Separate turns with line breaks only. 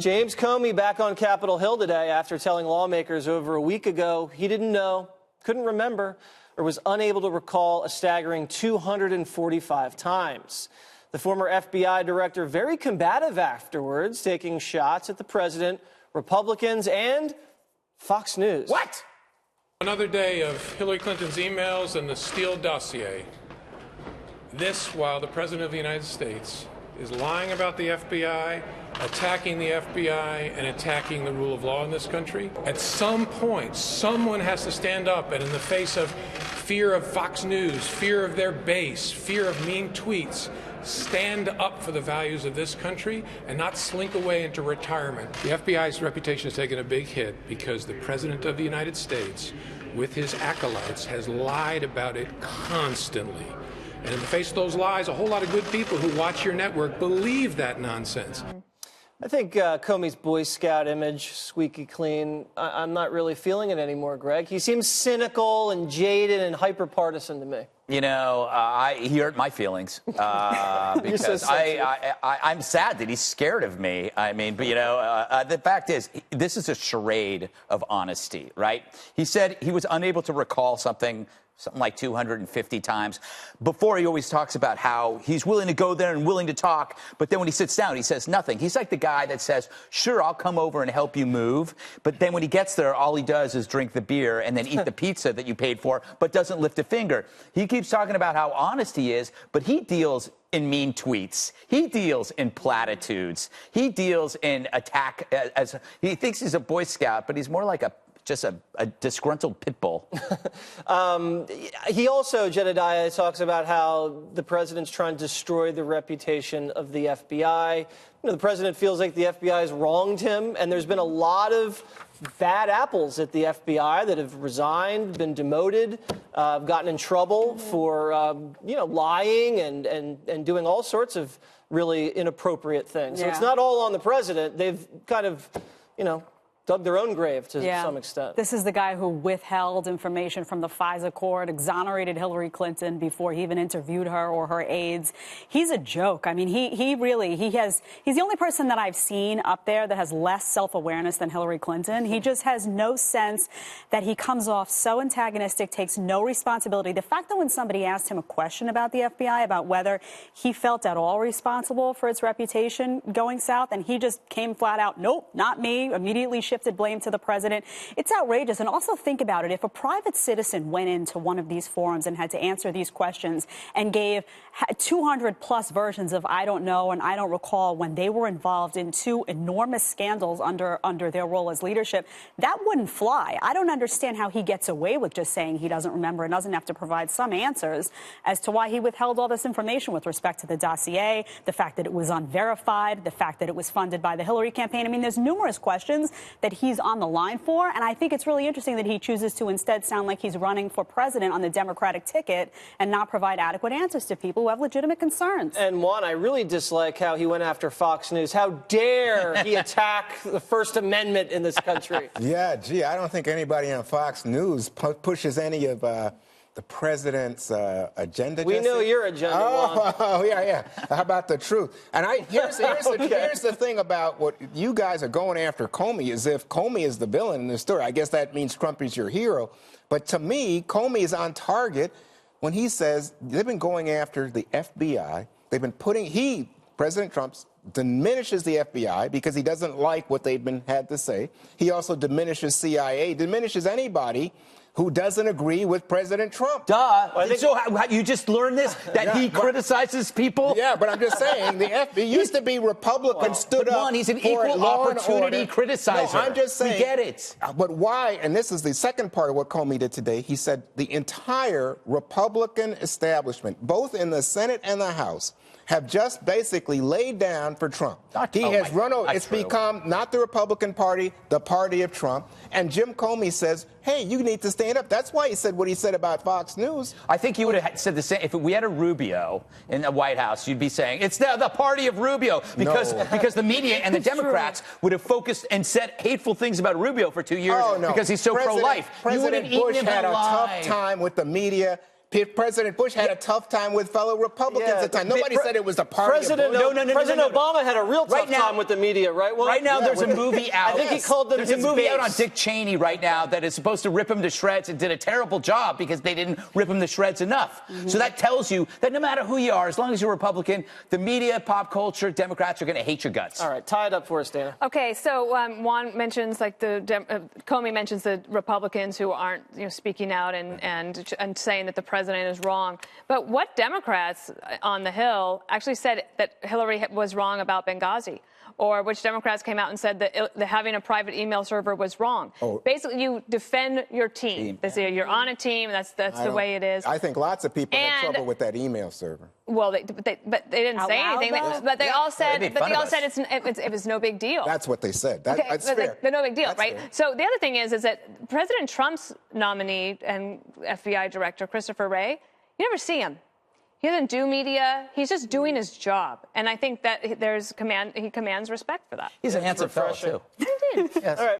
James Comey back on Capitol Hill today after telling lawmakers over a week ago he didn't know, couldn't remember, or was unable to recall a staggering 245 times. The former FBI director very combative afterwards, taking shots at the president, Republicans, and Fox News.
What?
Another day of Hillary Clinton's emails and the Steele dossier. This while the President of the United States is lying about the FBI, attacking the FBI, and attacking the rule of law in this country. At some point, someone has to stand up and in the face of fear of Fox News, fear of their base, fear of mean tweets, stand up for the values of this country and not slink away into retirement. The FBI's reputation has taken a big hit because the President of the United States, with his acolytes, has lied about it constantly. And in the face of those lies, a whole lot of good people who watch your network believe that nonsense.
I think Comey's Boy Scout image, squeaky clean, I'm not really feeling it anymore, Greg. He seems cynical and jaded and hyper-partisan to me.
You know, he hurt my feelings because I'm sad that he's scared of me. I mean, but, you know, the fact is, this is a charade of honesty, right? He said he was unable to recall something like 250 times. Before, he always talks about how he's willing to go there and willing to talk, but then when he sits down, he says nothing. He's like the guy that says, sure, I'll come over and help you move, but then when he gets there, all he does is drink the beer and then eat the pizza that you paid for, but doesn't lift a finger. He keeps talking about how honest he is, but he deals in mean tweets. He deals in platitudes. He deals in attack. He thinks he's a Boy Scout, but he's more like just a disgruntled pit bull.
He also, Jedediah, talks about how the president's trying to destroy the reputation of the FBI. You know, the president feels like the FBI has wronged him, and there's been a lot of bad apples at the FBI that have resigned, been demoted, gotten in trouble for, you know, lying and doing all sorts of really inappropriate things. So it's not all on the president. They've kind of, you know, dug their own grave to some extent.
This is the guy who withheld information from the FISA court, exonerated Hillary Clinton before he even interviewed her or her aides. He's a joke. I mean, he's the only person that I've seen up there that has less self-awareness than Hillary Clinton. He just has no sense that he comes off so antagonistic, takes no responsibility. The fact that when somebody asked him a question about the FBI, about whether he felt at all responsible for its reputation going south, and he just came flat out, nope, not me, immediately shifted blame to the president. It's outrageous. And also think about it. If a private citizen went into one of these forums and had to answer these questions and gave 200 plus versions of I don't know and I don't recall when they were involved in two enormous scandals under their role as leadership, that wouldn't fly. I don't understand how he gets away with just saying he doesn't remember and doesn't have to provide some answers as to why he withheld all this information with respect to the dossier, the fact that it was unverified, the fact that it was funded by the Hillary campaign. I mean, there's numerous questions that he's on the line for, and I think it's really interesting that he chooses to instead sound like he's running for president on the Democratic ticket and not provide adequate answers to people who have legitimate concerns.
And Juan, I really dislike how he went after Fox News. How dare he attack the First Amendment in this country?
Yeah, gee, I don't think anybody on Fox News pushes any of the president's agenda.
We know your agenda, Juan.
Oh, yeah. How about the truth? And here's the thing about what you guys are going after Comey, as if Comey is the villain in this story. I guess that means Trump is your hero. But to me, Comey is on target when he says they've been going after the FBI. They've been President Trump, diminishes the FBI because he doesn't like what they've had to say. He also diminishes CIA, diminishes anybody who doesn't agree with President Trump.
Duh. So you just learned this? That he criticizes people?
Yeah, but I'm just saying, the FBI used to be Republicans stood up
He's an equal opportunity criticizer.
No, I'm just saying.
We get it.
But why, and this is the second part of what Comey did today, he said the entire Republican establishment, both in the Senate and the House, have just basically laid down for Trump. He has run over. It's become not the Republican Party, the party of Trump. And Jim Comey says, hey, you need to stand up. That's why he said what he said about Fox News.
I think he would have said the same. If we had a Rubio in the White House, you'd be saying, it's the party of Rubio. Because the media and the Democrats would have focused and said hateful things about Rubio for 2 years because he's so pro-life.
President Bush had a tough time with the media. President Bush had a tough time with fellow Republicans at the time. Nobody said it was the party
President,
of Bush.
President Obama had a real tough
Right now-
time with the media, right? Well,
Right now, there's a movie out.
I think he called them
There's a
his
movie
base.
out on Dick Cheney right now that is supposed to rip him to shreds and did a terrible job because they didn't rip him to shreds enough. So that tells you that no matter who you are, as long as you're Republican, the media, pop culture, Democrats are going to hate your guts.
All right, tie it up for us, Dana.
Okay, so Juan mentions, like, Comey mentions the Republicans who aren't, speaking out and saying that the president is wrong. But what Democrats on the Hill actually said that Hillary was wrong about Benghazi? Or which Democrats came out and said that having a private email server was wrong?
Oh.
Basically, you defend your team. They say you're on a team. That's the way it is.
I think lots of people had trouble with that email server.
Well, but they didn't say anything. But they all said it was no big deal.
That's what they said. That's
but
fair.
they're no big deal,
That's
right?
fair.
So the other thing is that President Trump's nominee and FBI director, Christopher Wray, you never see him. He doesn't do media. He's just doing his job. And I think that he commands respect for that.
He's a handsome fellow, too.
Indeed.
Yes.
All right.